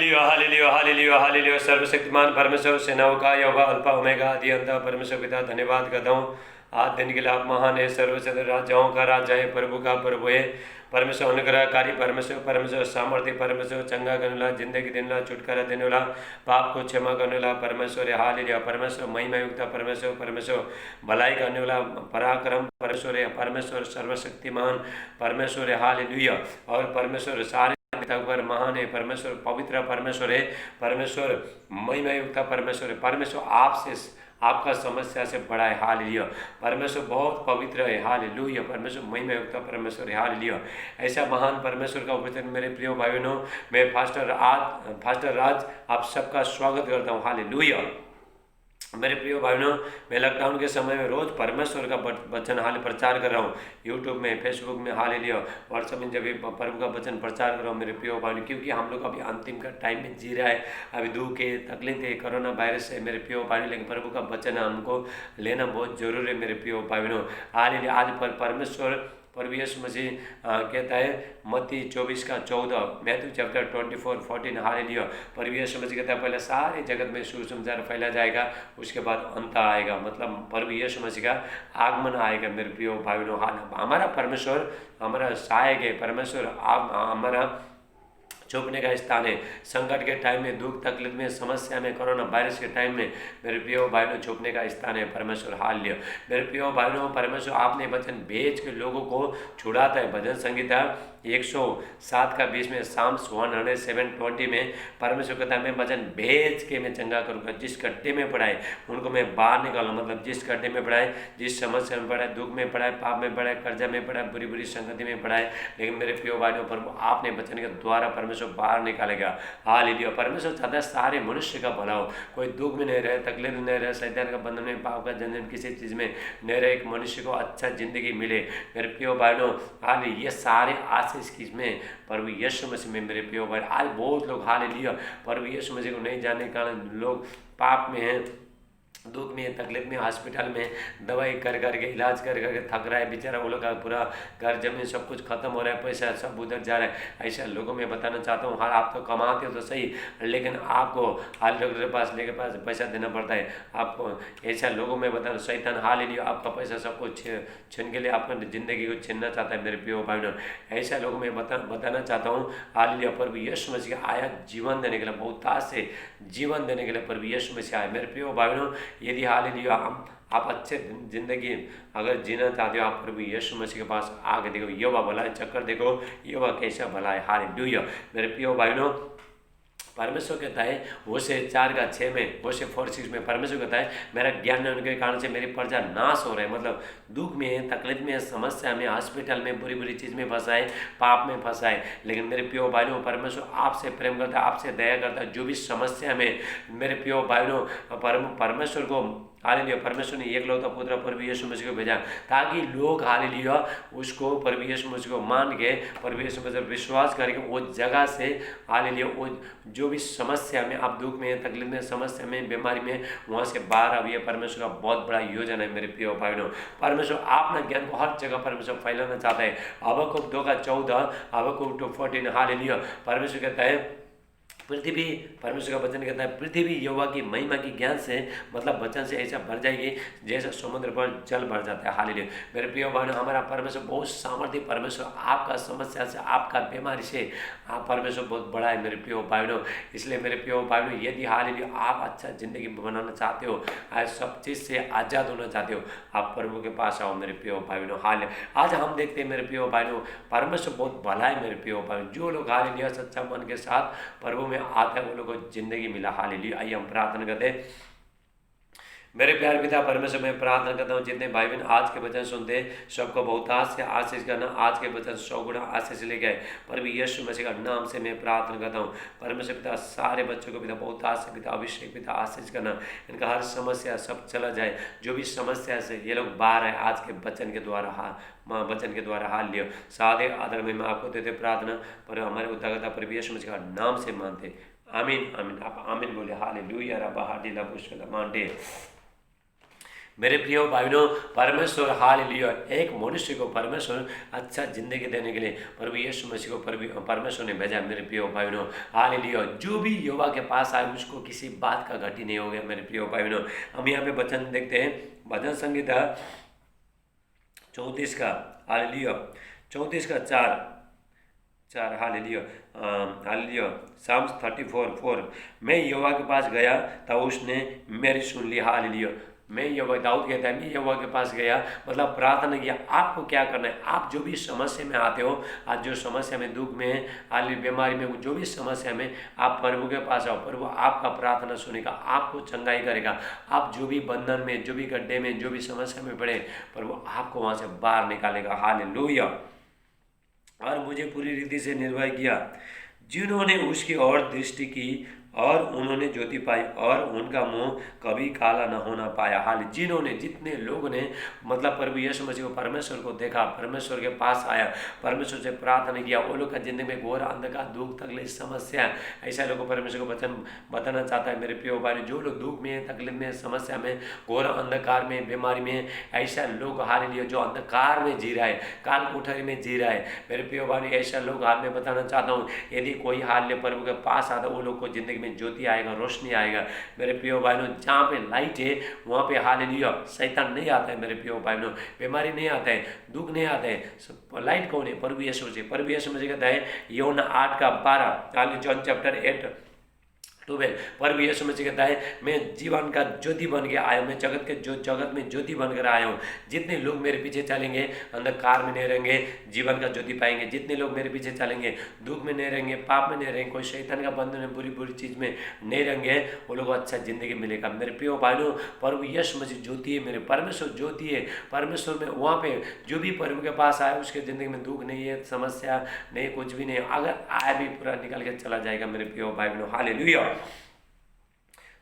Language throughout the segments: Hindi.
Hallelujah hallelujah hallelujah. सर्वशक्तिमान परमेश्वर, सेनाओं का यहोवा, अल्फा ओमेगा, आदि अंत, परमेश्वर पिता, धन्यवाद करता हूँ आज दिन के लिए। आप महान है, सर्वशक्ति राजाओं का राजा है, प्रभु का प्रभु है। परमेश्वर अनुग्रहकारी परमेश्वर, परमेश्वर सामर्थ्य परमेश्वर, चंगा करने वाला, जिंदगी देने वाला, छुटकारा देने वाला, पाप को क्षमा करने वाला परमेश्वर है। हालेलुया। परमेश्वर महिमा युक्त परमेश्वर, परमेश्वर भलाई करने वाला पराक्रम परमेश्वर है। परमेश्वर सर्वशक्तिमान परमेश्वर है। हालेलुया। और परमेश्वर सारे पिता पर महान है। परमेश्वर पवित्र परमेश्वर है। परमेश्वर महिमा युक्त परमेश्वर है। परमेश्वर आपसे आपका समस्या से बड़ा है। हालेलुया। परमेश्वर बहुत पवित्र है। हालेलुया। परमेश्वर महिमा युक्त परमेश्वर है। हालेलुया। ऐसा महान परमेश्वर का उपस्थित मेरे प्रिय भाई बहनों, मैं फास्टर राज आप सबका स्वागत करता हूँ। हालेलुया। मेरे प्रिय भाई बहनों, मैं लॉकडाउन के समय में रोज परमेश्वर का वचन हाल प्रचार कर रहा हूँ, यूट्यूब में, फेसबुक में, हालेलुया, व्हाट्सएप में जब भी प्रभु का वचन प्रचार कर रहा हूँ मेरे प्रिय भाई बहनों, क्योंकि हम लोग अभी अंतिम का टाइम में जी रहा है। अभी दुख है, तकलीफ है, कोरोना वायरस है मेरे प्रिय भाई, लेकिन प्रभु का वचन हमको लेना बहुत जरूरी है मेरे प्रिय भाई बहनों। हालेलुया। आज पर परमेश्वर प्रभु यीशु मसीह कहता है मत्ती 24:14, मैथ्यू चैप्टर 24:14, हालेलुया। प्रभु यीशु मसीह कहता है पहले सारे जगत में सुसमाचार फैला जाएगा, उसके बाद अंत आएगा, मतलब प्रभु यीशु मसीह का आगमन आएगा मेरे प्रिय भाई बहनों। हमारा परमेश्वर हमारा सहायक है। परमेश्वर आप हमारा छुपने का स्थान है। संकट के टाइम में, दुख तकलीफ में, समस्या में, कोरोना वायरस के टाइम में मेरे प्रिय भाइयों छुपने का स्थान है परमेश्वर। हालेलुया। मेरे प्रिय भाइयों, परमेश्वर आपने वचन भेज के लोगों को छुड़ाता है। भजन संगीता 107:20 में, साम्स 107:20 में परमेश्वर कहता है मैं वचन भेज के मैं चंगा करूँगा। जिस गड्ढे में पड़ा है उनको मैं बाहर निकालूँ, मतलब जिस गड्ढे में पड़ा है, जिस समस्या में पड़ा है, दुख में पड़ा है, पाप में पड़ा है, कर्जा में पड़ा है, बुरी बुरी संगति में पड़ा है, लेकिन मेरे प्रिय भाइयों पर आपने वचन के द्वारा परमेश्वर बाहर निकालेगा। हालेलुया। परमेश्वर चाहता है सारे मनुष्य का भला हो, कोई दुख में नहीं रहे, तकलीफ में नहीं रहे, शैतान का बंधन में, पाप का जंजीर किसी चीज़ में नहीं रहे, एक मनुष्य को अच्छा जिंदगी मिले मेरे प्रिय भाइयों। हालेलुया। ये सारे आशीष किसमें? प्रभु यीशु मसीह में मेरे प्रिय भाई। आज बहुत लोग हालेलुया प्रभु यीशु मसीह को नहीं जानने के कारण लोग पाप में हैं, दुख में, तकलीफ में, हॉस्पिटल में दवाई कर करके, इलाज कर करके थक रहा है बेचारा। वो लोग का पूरा घर जमीन सब कुछ खत्म हो रहा है, पैसा सब उधर जा रहा है। ऐसा लोगों में बताना चाहता हूँ, हाँ आप तो कमाते हो तो सही, लेकिन आपको हाल डॉक्टर के पास लेके पास पैसा देना पड़ता है आपको। ऐसा लोगों में बताना, शैतान हालेलुया आपका पैसा सब कुछ छीन के लिए आपका ज़िंदगी को छीनना चाहता है मेरे प्रिय भाई बहनों। ऐसा लोगों में बताना चाहता हूँ हालेलुया प्रभु यीशु मसीह आया जीवन देने के लिए, बहुतायत से जीवन देने के लिए प्रभु यीशु मसीह आया मेरे प्रिय भाई बहनों। यदि हालेलुया आप अच्छे जिंदगी अगर जीना चाहते हो, आप प्रभु यीशु मसीह के पास आके देखो, यहोवा भला है, चक्कर देखो यहोवा कैसा भला है। हालेलुया मेरे प्रिय भाई बहनों। परमेश्वर कहता है होशे 4:6 में, होशे 4:6 में परमेश्वर कहता है मेरा ज्ञान न होने के कारण से मेरी प्रजा नाश हो रहे हैं, मतलब दुख में, तकलीफ में, समस्या में, हॉस्पिटल में, बुरी बुरी चीज़ में फंसा है, पाप में फंसा है। लेकिन मेरे प्रिय भाइयों, परमेश्वर आपसे प्रेम करता है, आपसे दया करता है। जो भी समस्या में मेरे प्रिय भाइयों परमेश्वर को हालेलुया परमेश्वर ने एकलौता पुत्र प्रभु यीशु मसीह को भेजा ताकि लोग हालेलुया उसको प्रभु यीशु मसीह को मान के प्रभु यीशु मसीह पर विश्वास करके वो जगह से हालेलुया वो जो भी समस्या में, आप दुख में, तकलीफ में, समस्या में, बीमारी में, वहाँ से बाहर आइए। परमेश्वर का बहुत बड़ा योजना है मेरे प्रिय भाई बहनों। परमेश्वर अपना ज्ञान को हर जगह परमेश्वर फैलाना चाहता है। हबक्कुक 2:14, हबक्कुक 2:14 हालेलुया परमेश्वर कहता है पृथ्वी, परमेश्वर का वचन कहता है पृथ्वी यहोवा की महिमा की ज्ञान से, मतलब वचन से ऐसा भर जाएगी जैसे समुद्र पर जल भर जाता है। हालेलुया मेरे प्रिय भाइयों, हमारा परमेश्वर बहुत सामर्थ्य परमेश्वर, आपका समस्या से, आपका बीमारी से आप परमेश्वर बहुत बड़ा है मेरे प्रिय भाइयों। इसलिए मेरे प्रिय भाइयों, यदि हालेलुया आप अच्छा जिंदगी बनाना चाहते हो, आज सब चीज़ से आज़ाद होना चाहते हो, आप प्रभु के पास आओ मेरे प्रिय भाइयों। हाल आज हम देखते हैं मेरे प्रिय भाइयों परमेश्वर बहुत भला है मेरे प्रिय भाइयों। जो लोग हालेलुया सच्चा मन के साथ प्रभु में आता है वो लोगों को जिंदगी मिला। हालेलुया आइए हम प्रार्थना करते हैं। मेरे प्यारे पिता परमेश्वर, मैं प्रार्थना करता हूँ जितने भाई बहन आज के वचन सुनते हैं सबको बहुतायत से आशीष करना, आज के वचन 100 गुना आशीष ले गए प्रभु यीशु मसीह का नाम से मैं प्रार्थना करता हूँ। परमेश्वर पिता सारे बच्चों को पिता बहुतायत से पिता अभिषेक पिता आशीष करना, इनका हर समस्या सब चला जाए, जो भी समस्या से ये लोग बाहर आए आज के वचन के द्वारा हाल लियो। सादे आदर में मैं आपको देते प्रार्थना पर हमारे उद्धारकर्ता प्रभु यीशु मसीह का नाम से मानते, आमीन आमीन। आप आमीन बोले। हालेलुया रब्बा हाडी लबुश मांडे। मेरे प्रिय भाइयों, परमेश्वर हालेलुया, एक मनुष्य को परमेश्वर अच्छा जिंदगी देने के लिए प्रभु यीशु मसीह को परमेश्वर ने भेजा। मेरे प्रिय भाइयों हालेलुया, जो भी यहोवा के पास आए उसको किसी बात का घटी नहीं हो गया। मेरे प्रिय भाइयों, हम यहाँ पे वचन देखते हैं, भजन संहिता 34 का हालेलुया, 34 का 4 हालेलुया, हालेलुया, साम्स 34:4, मैं यहोवा के पास गया तब उसने मेरी सुन ली। हालेलुया, मैं यहोवा, दाऊद कहता है मैं यहोवा के पास गया, मतलब प्रार्थना किया। आपको क्या करना है, आप जो भी समस्या में आते हो, आज जो समस्या में, दुख में, हाल बीमारी में, जो भी समस्या में, आप प्रभु के पास आओ, प्रभु आपका प्रार्थना सुनेगा, आपको चंगाई करेगा। आप जो भी बंधन में, जो भी गड्ढे में, जो भी समस्या में पड़े, प्रभु आपको वहाँ से बाहर निकालेगा। हालेलुया, और मुझे पूरी रीति से निर्भय किया। जिन्होंने उसकी ओर दृष्टि की और उन्होंने ज्योति पाई और उनका मुंह कभी काला न होना पाया। हाल जिन्होंने, जितने लोगों ने मतलब प्रभु यीशु मसीह को, परमेश्वर को देखा, परमेश्वर के पास आया, परमेश्वर से प्रार्थना किया, वो लोग का जिंदगी में घोर अंधकार, दुख, तकलीफ, समस्या, ऐसा लोगों को परमेश्वर को वचन बताना चाहता है। मेरे प्रिय भाई, जो लोग दुख में, तकलीफ में, समस्या में, घोर अंधकार में, बीमारी में, ऐसा लोग हाल लिया जो अंधकार में जी रहा है, काल कोठरी में जी रहा है, मेरे प्रिय भाई, ऐसा लोग हाल में बताना चाहता हूँ, यदि कोई हाल ले प्रभु के पास आता, वो लोग को जिंदगी में ज्योति आएगा, रोशनी आएगा। मेरे प्रिय भाइयों, जहाँ पे लाइट है वहाँ पे हालेलुया शैतान नहीं आता है। मेरे प्रिय भाइयों, बीमारी नहीं आता है, दुख नहीं आता है। लाइट कौन है? प्रभु यीशु मसीह। प्रभु यीशु मसीह कहता है यूहन्ना 8:12, जॉन चैप्टर 8:12, प्रभु यीशु मसीह कहता है मैं जीवन का ज्योति बन के आया हूँ, मैं जगत में ज्योति बनकर आया हूँ। जितने लोग मेरे पीछे चलेंगे अंधकार में नहीं रहेंगे, जीवन का ज्योति पाएंगे। जितने लोग मेरे पीछे चलेंगे दुख में नहीं रहेंगे, पाप में नहीं रहेंगे, कोई शैतान का बंधन में, बुरी बुरी चीज़ में नहीं रहेंगे, वो लोग अच्छा जिंदगी मिलेगा। मेरे प्रिय भाइयों, प्रभु यीशु मसीह ज्योति है, मेरे परमेश्वर ज्योति है। परमेश्वर में वहाँ पे जो भी प्रभु के पास आए उसके ज़िंदगी में दुख नहीं है, समस्या नहीं, कुछ भी नहीं, अगर आया भी पूरा निकल के चला जाएगा। मेरे प्रिय भाई बहनों, हालेलुया।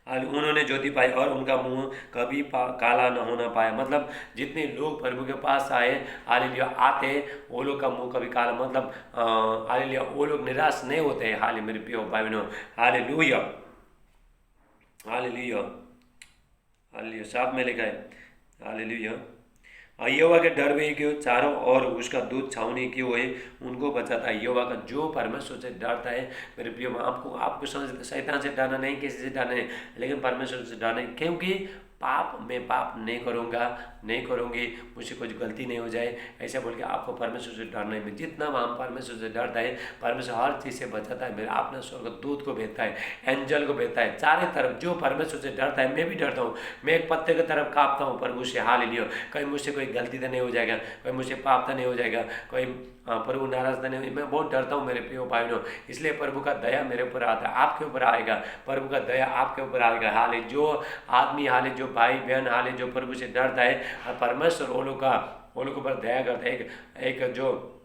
उन्होंने ज्योति पाई और उनका मुंह कभी काला न होना पाया। मतलब जितने लोग प्रभु के पास आए, हालेलुया, आते, वो लोग का मुंह कभी काला, मतलब हालेलुया, वो लोग निराश नहीं होते हैं। हाले मेरे प्रिय भाई बहनों, हालेलुया, हालेलुया, हालेलुया, साथ में लिखा है हालेलुया। यहोवा के डर में क्यों चारों ओर उसका दूध छावनी क्यों है, उनको बचाता है। यहोवा का जो परमेश्वर से डरता है, मेरे प्रिय, आपको समझ, शैतान से डरना नहीं, किसी से डरना नहीं, लेकिन परमेश्वर से डरना है। क्योंकि मैं पाप नहीं करूँगा, नहीं करूँगी, मुझसे कुछ गलती नहीं हो जाए, ऐसा बोल के आपको परमेश्वर से डरना है। जितना हम परमेश्वर से डरता है, परमेश्वर हर चीज़ से बचाता है। मेरा अपना स्वर्ग दूत को भेजता है, एंजल को भेजता है, चारों तरफ। जो परमेश्वर से डरता है, मैं भी डरता हूँ, मैं एक पत्ते की तरफ कांपता हूँ प्रभु से। हालेलुया, कहीं मुझसे कोई गलती तो नहीं हो जाएगा, कहीं मुझसे पाप तो नहीं हो जाएगा, कोई प्रभु नाराज तो नहीं, मैं बहुत डरता हूँ मेरे प्रिय भाइयों। इसलिए प्रभु का दया मेरे ऊपर आता है, आपके ऊपर आएगा, प्रभु का दया आपके ऊपर आएगा। हाले जो आदमी, हाले जो भाई बहन, हाले जो प्रभु से डरता है, परमेश्वर वो लोग के ऊपर दया करता है। एक जो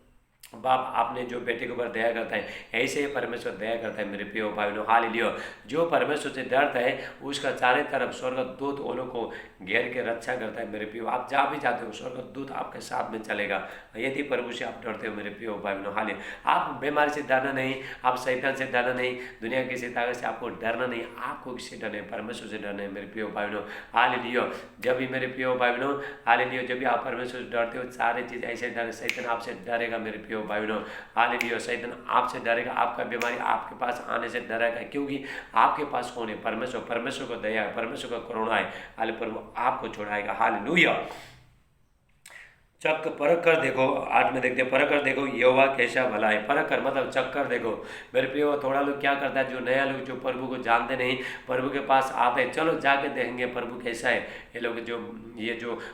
बाप आपने जो बेटे के ऊपर दया करता है, ऐसे ही परमेश्वर दया करता है। मेरे प्रिय भाइयों, हालेलुया, जो परमेश्वर से डरता है उसका चारों तरफ स्वर्गदूत वो लोग को घेर के रक्षा करता है। मेरे प्रिय, आप जहाँ भी जाते हो स्वर्गदूत आपके साथ में चलेगा, यदि प्रभु से आप डरते हो। मेरे प्रिय भाइयों, हालेलुया, आप बीमारी से डरना नहीं, आप शैतान से डरना नहीं, दुनिया की किसी ताकत से आपको डरना नहीं, आपको किससे डरना है? परमेश्वर से डरना है। मेरे प्रिय भाइयों, हालेलुया, जब भी मेरे प्रिय भाइयों, हालेलुया, जब भी आप परमेश्वर से डरते हो, सारे चीज़ ऐसे डर, शैतान आपसे डरेगा। मेरे प्रिय भाइयों, हालेलुया, शैतान आपसे डरेगा, आपका बीमारी आपके पास आने से डरेगा, क्योंकि आपके पास कौन है? परमेश्वर। परमेश्वर को दया है, परमेश्वर का करुणा है, हाले प्रभु आपको छोड़ाएगा। हालेलुया। चक परख कर देखो, 8 में देखते हैं, परख कर देखो यहोवा कैसा भला है। परख कर मतलब चक कर देखो। मेरे प्रिय, थोड़ा लोग क्या करता है, जो नया लोग जो प्रभु को जानते नहीं, प्रभु के पास आते हैं, चलो जाके देखेंगे प्रभु कैसा है। ये लोग जो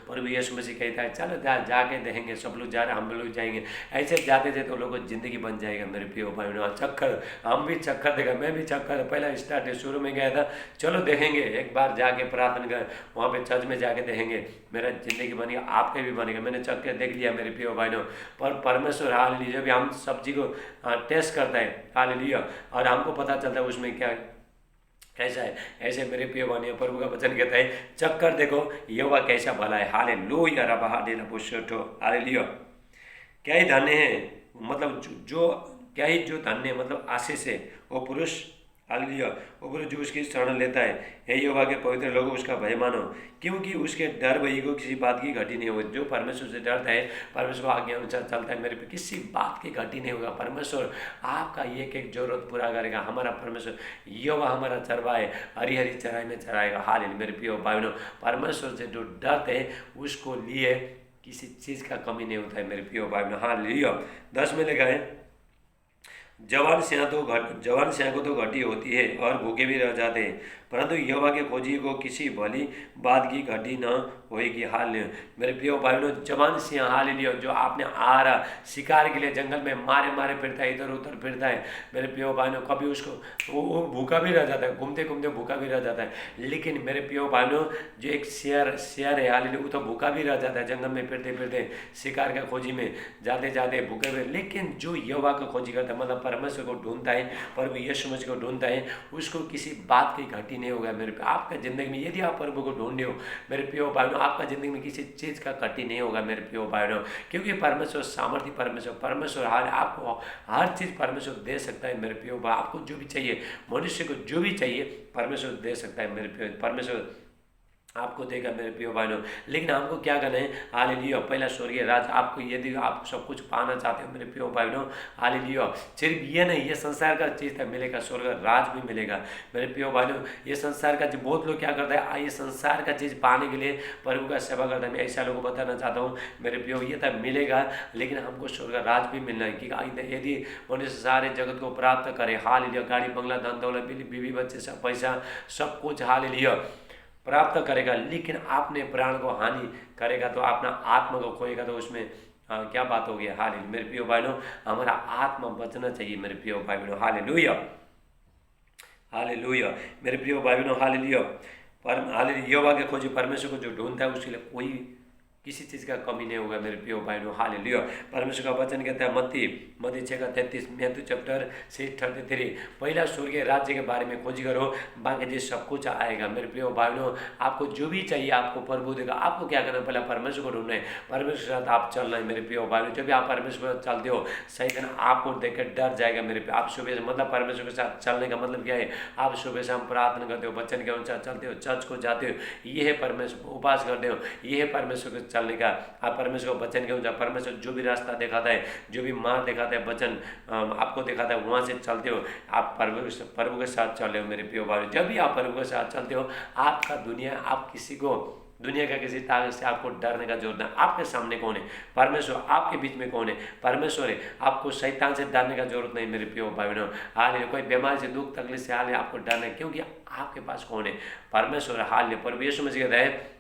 प्रभु यीशु मसीह कहता है चलो जाके देखेंगे, सब लोग जा रहे, हम लोग जाएंगे, ऐसे जाते थे तो लोगों को जिंदगी बन जाएगा। मेरे प्रिय भाई, चक्कर, हम भी चक्कर देखा, मैं भी चक्कर पहला स्टार्ट शुरू में गया था, चलो देखेंगे, एक बार जाके प्रार्थना कर, वहाँ पे चर्च में जाके देखेंगे, मेरा जिंदगी बनेगा, आपके भी बनेगा। मैंने के देख लिया मेरे प्रिय भाइयों। पर परमेश्वर हालेलुया, जब हम सब्जी को टेस्ट करता है, हालेलुया, और हमको पता चलता है उसमें क्या कैसा है, ऐसे मेरे प्रिय भाइयों, प्रभु का वचन कहता है चक्कर देखो यहोवा कैसा भला है। हालेलुया, हालेलुया, क्या ही धन्य है, मतलब जो क्या ही जो धन्य, मतलब आशीष है वो पुरुष, हालेलुया। ऊपर जो उसकी शरण लेता है, हे यहोवा के पवित्र लोगों उसका भय मानो, क्योंकि उसके डर भई को किसी बात की घटी नहीं होगी। जो परमेश्वर से डरता है, परमेश्वर आज्ञा अनुसार चलता है, मेरे पे किसी बात की घटी नहीं होगा। परमेश्वर आपका एक एक जरूरत पूरा करेगा। हमारा परमेश्वर यहोवा हमारा चरवाहा है, हरी हरी चराई में चराएगा। हालेलुया। मेरे प्रिय भाइयों, परमेश्वर से जो डरते हैं उसको लिए किसी चीज़ का कमी नहीं होता है मेरे प्रिय भाइयों। हालेलुया। 10 में लिखा है, जवान सिंह को तो घटी होती है और भूखे भी रह जाते हैं, परंतु यहोवा के खोजी को किसी भली बात की घटी न होएगी। हालेलुया। मेरे प्रिय भाइयों, जवान सिंह हालेलुया जो आपने आ रहा शिकार के लिए जंगल में मारे मारे फिरता है, इधर उधर फिरता है मेरे प्रिय भाइयों, कभी उसको वो भूखा भी रह जाता है, घूमते घूमते भूखा भी रह जाता है। लेकिन मेरे प्रिय भाइयों, जो एक शेर है हालेलुया, वो तो भूखा भी रह जाता है जंगल में फिरते फिरते, शिकार का खोजी में जाते जाते भूखे भी। लेकिन जो यहोवा का खोजी करता है, मतलब परमेश्वर को ढूंढता है, प्रभु यीशु मसीह को ढूंढता है, उसको किसी बात की घटी नहीं होगा। मेरे आपका जिंदगी में यदि आप प्रभु को ढूंढे हो मेरे प्रिय भाइयों, आपका जिंदगी में किसी चीज़ का घटी नहीं होगा मेरे प्रिय भाइयों, क्योंकि परमेश्वर सामर्थ्य परमेश्वर आपको हर चीज़ परमेश्वर दे सकता है मेरे प्रिय भाई। आपको जो भी चाहिए, मनुष्य को जो भी चाहिए परमेश्वर दे सकता है मेरे प्रिय, परमेश्वर आपको देगा मेरे प्रिय भाइयों। लेकिन हमको क्या करना है, हालेलुया, पहला स्वर्गीय राज आपको, यदि आप सब कुछ पाना चाहते हो मेरे प्रिय भाइयों, हालेलुया, सिर्फ ये नहीं, ये संसार का चीज़ तो मिलेगा, स्वर्ग राज भी मिलेगा मेरे प्रिय भाइयों। ये संसार का बहुत लोग क्या करता है, ये संसार का चीज़ पाने के लिए प्रभु का सेवा करता है। मैं ऐसा लोगों को बताना चाहता हूँ मेरे प्रिय, ये तो मिलेगा लेकिन हमको स्वर्ग राज भी मिलना है। कि यदि मनुष्य सारे जगत को प्राप्त करे, हालेलुया, गाड़ी बंगला धन दौलत बीवी बच्चे सब पैसा सब कुछ हालेलुया प्राप्त करेगा, लेकिन आपने प्राण को हानि करेगा तो अपना आत्मा को खोएगा तो उसमें क्या बात होगी। हालेलुया। मेरे प्रिय भाइयों, हमारा आत्मा बचना चाहिए मेरे प्रिय भाइयों। हालेलुया। हालेलुया। मेरे प्रिय भाइयों, हालेलुया। हालेलुया। यहोवा के खोजी परमेश्वर को जो ढूंढता है उसके लिए कोई किसी चीज़ का कमी नहीं होगा मेरे प्रिय भाइयों। हालेलुया। परमेश्वर का वचन कहता है मत्ती 6:33, मैथ्यू चैप्टर 6:33, पहला स्वर्गीय राज्य के बारे में खोज करो, बाकी चीज सब कुछ आएगा मेरे प्रिय भाइयों। आपको जो भी चाहिए आपको प्रभु देगा। आपको क्या करना है, पहले परमेश्वर को ढूंढना है, परमेश्वर के साथ आप चलना है मेरे प्रिय भाइयों। जब भी आप परमेश्वर के साथ चलते हो, शैतान आपको देखकर डर जाएगा मेरे। आप सुबह से मतलब परमेश्वर के साथ चलने का मतलब क्या है, आप सुबह से हम प्रार्थना करते हो, वचन के अनुसार चलते हो, चर्च को जाते हो, ये है परमेश्वर, उपास करते हो, ये है परमेश्वर के चलने का। आप परमेश्वर को वचन के अनुसार, परमेश्वर जो भी रास्ता दिखाता है, जो भी मार्ग दिखाता है, वचन आपको दिखाता है, वहाँ से चलते हो, आप प्रभु के साथ चल रहे हो मेरे प्रिय भाई। जब भी आप प्रभु के साथ चलते हो, आपका दुनिया, आप किसी को दुनिया का किसी ताकत से आपको डरने का जरूरत नहीं। आपके सामने कौन है, परमेश्वर। आपके बीच में कौन है, परमेश्वर है। आपको शैतान से डरने का जरूरत नहीं मेरे प्रिय भाई बहनों। हाल कोई बीमारी से, दुख तकलीफ से हाल आपको डरना है, क्योंकि आपके पास कौन है, परमेश्वर। हाल प्रभु यीशु मसीह कहता है,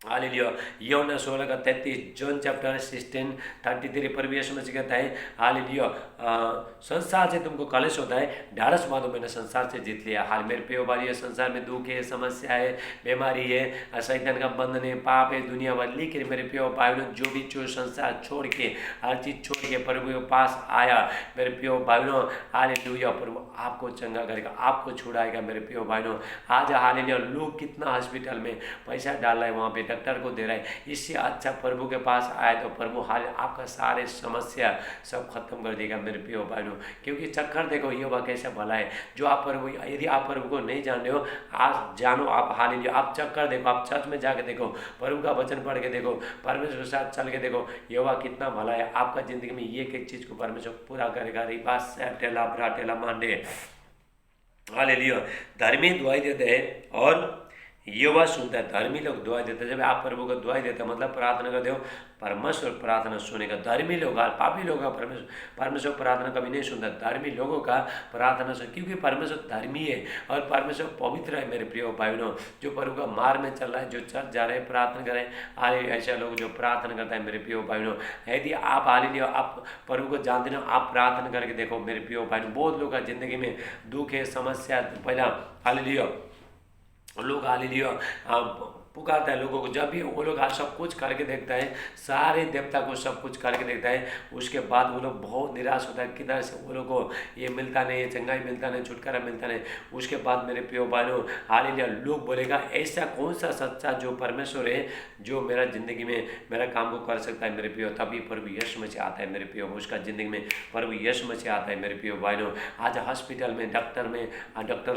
हालेलुया, यूहन्ना 16:33, जॉन चैप्टर 16:33, प्रभु यीशु मसीह कहता है, हालेलुया, संसार से तुमको कलेश होता है, ढाढ़स बांधो, मैंने संसार से जीत लिया। हाल मेरे प्रिय भाई, संसार में दुख है, समस्या है, बीमारी है, शैतान का बंधन है, पाप है, दुनिया भर। लेकिन मेरे प्रिय भाई बहनों, जो भी जो संसार छोड़ के, हर चीज छोड़ के प्रभु के पास आया मेरे प्रिय भाई बहनों, हालेलुया, प्रभु आपको चंगा करेगा, आपको छुड़ाएगा मेरे प्रिय भाई बहनों। आज हालेलुया, लोग कितना हॉस्पिटल में पैसा डाल रहे हैं, वहाँ पे डॉक्टर को दे रहा है, इससे अच्छा प्रभु के पास आए तो प्रभु हाल आपका सारे समस्या सब खत्म कर देगा मेरे प्रिय भाइयों। क्योंकि चक्कर देखो, यहोवा कैसा भला है। जो आप प्रभु, यदि आप प्रभु को नहीं जान रहे हो, आज जानो आप। हालेलुया, आप चक्कर देखो, आप चर्च में जाके देखो, प्रभु का वचन पढ़ के देखो, परमेश्वर के साथ चल के देखो, यहोवा कितना भला है। आपका जिंदगी में एक एक चीज को परमेश्वर पूरा करेगा। रिबास टेला ब्राटेला मांडे। हालेलुया, धर्मी दुआई देते हैं और यहोवा सुनता है। धर्मी लोग दुआ देते हैं। जब आप प्रभु को दुआ देते हो, मतलब प्रार्थना करते हो, परमेश्वर प्रार्थना सुनेगा। धर्मी लोग, पापी लोग का परमेश्वर प्रार्थना कभी नहीं सुनता। धर्मी लोगों का प्रार्थना सुन, क्योंकि परमेश्वर धर्मी है और परमेश्वर पवित्र है मेरे प्रिय भाइयों। जो प्रभु का मार्ग में चल रहा है, जो चर्च जा रहे हैं, प्रार्थना कर रहे हैं, हालेलुया, ऐसे लोग जो प्रार्थना करता है मेरे प्रिय भाइयों। यदि आप हालेलुया, आप प्रभु को जानते हो, आप प्रार्थना करके देखो मेरे प्रिय भाइयों। बहुत लोग का जिंदगी में दुख है, समस्या, पहला हालेलुया लोग हालेलुया पुकारता है लोगों को। जब भी वो लोग आज सब कुछ करके देखता है, सारे देवता को सब कुछ करके देखता है, उसके बाद वो लोग बहुत निराश होता है, किधर से वो लोग को ये मिलता नहीं, ये चंगाई मिलता नहीं, छुटकारा मिलता नहीं। उसके बाद मेरे प्रिय भाइयों हालेलुया, लोग बोलेगा ऐसा कौन सा सच्चा जो परमेश्वर है जो मेरा ज़िंदगी में मेरा काम को कर सकता है मेरे प्रियो। तभी प्रभु यीशु मसीह आता है मेरे प्रियो, उसका ज़िंदगी में प्रभु यीशु मसीह आता है मेरे प्रियो भाइयों। आज हॉस्पिटल में डॉक्टर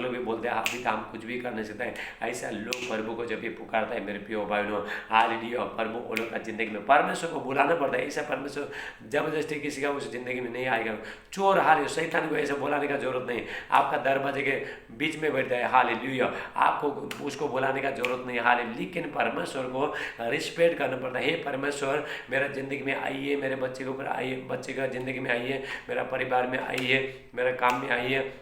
लोग भी बोलते हैं अभी तो हम कुछ भी कर नहीं सकते हैं। ऐसा लोग प्रभु को जब भी पुकारता है मेरे प्रियो भाइयों हालेलुया, प्रभु वो लोग का ज़िंदगी में परमेश्वर को बुलाना पड़ता है। ऐसा परमेश्वर जबरदस्ती किसी का उस ज़िंदगी में नहीं आएगा। चोर हाल शैतान को ऐसे बुलाने का जरूरत नहीं, आपका दरवाजे के बीच में बैठता है हालेलुया, आपको उसको बुलाने का जरूरत नहीं हालेलुया। लेकिन परमेश्वर को रिस्पेक्ट करना पड़ता है। हे परमेश्वर मेरा ज़िंदगी में आइए, मेरे बच्चे के ऊपर आइए, बच्चे का ज़िंदगी में आइए, मेरा परिवार में आइए, मेरा काम में आइए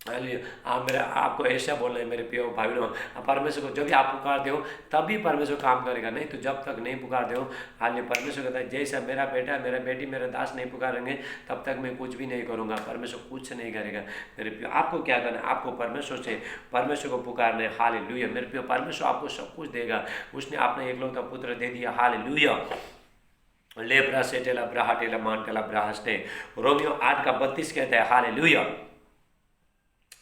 आप मेरा आपको ऐसा बोलना है मेरे प्रिय भाइयों। परमेश्वर को जब भी आप पुकारते हो तभी परमेश्वर काम करेगा, नहीं तो जब तक नहीं पुकारते हो हालेलुया। परमेश्वर कहता है जैसा मेरा बेटा मेरा बेटी मेरा दास नहीं पुकारेंगे तब तक मैं कुछ भी नहीं करूँगा, परमेश्वर कुछ नहीं करेगा मेरे प्रिय। आपको क्या करना है, आपको परमेश्वर को पुकारना है हालेलुया मेरे प्रिय। परमेश्वर आपको सब कुछ देगा, उसने अपना एकलौता पुत्र दे दिया हालेलुया। लेब्रा सेटेला ब्राहटेला मानटेला ब्राहस्टे, रोमियो 8:32 कहता है हालेलुया।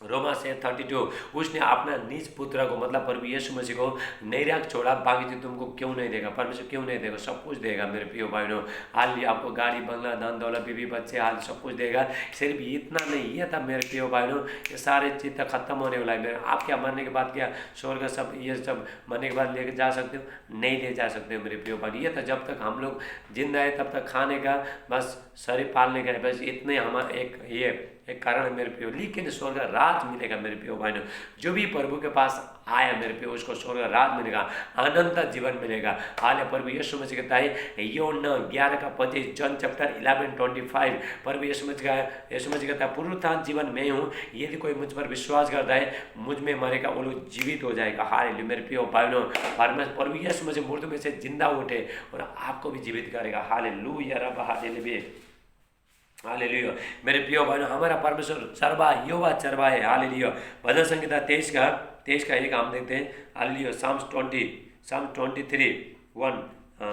रोमा से 32 उसने अपना निज पुत्र को मतलब प्रभु यीशु मसीह को नहीं छोड़ा, बाकी तो तुमको क्यों नहीं देगा, परमेश्वर क्यों नहीं देगा, सब कुछ देगा मेरे प्रिय भाइयों। हाल आपको गाड़ी बंगला धन दौलत बीवी बच्चे हाल सब कुछ देगा। सिर्फ इतना नहीं ये था मेरे प्रिय भाइयों, ये सारे चीज़ तक खत्म होने वाला है मेरे। आप क्या मरने के बाद क्या स्वर्ग सब ये सब मरने के बाद लेके जा सकते हो, नहीं ले जा सकते हो मेरे प्रिय भाई। ये था जब तक हम लोग जिंदा है तब तक खाने का बस शरीर पालने का है, बस इतने हमारा एक कारण है मेरे प्रियो। लेकिन स्वर्ग राज मिलेगा मेरे प्रियो भाइयों। जो भी प्रभु के पास आया मेरे प्रियो उसको स्वर्ग राज मिलेगा, अनंत जीवन मिलेगा हाल। प्रभु यीशु मसीह कहता है यूहन्ना 11:25 जॉन चैप्टर 11:25 प्रभु यीशु मसीह कहता है पुनरुत्थान जीवन मैं हूँ, यदि कोई मुझ पर विश्वास करता है मुझ में मरेगा वो लोग जीवित हो जाएगा हालेलुया मेरे प्रियो भाइयों। प्रभु यीशु मसीह मुर्दों में से जिंदा उठे और आपको भी जीवित करेगा हालेलुया रब हालेलुया हालेलुया मेरे प्रियो भाइयों। हमारा परमेश्वर चरवा यहोवा चरवा है हालेलुया। भजन संहिता 23 का एक हम देखते हैं हालेलुया। Psalms 23:1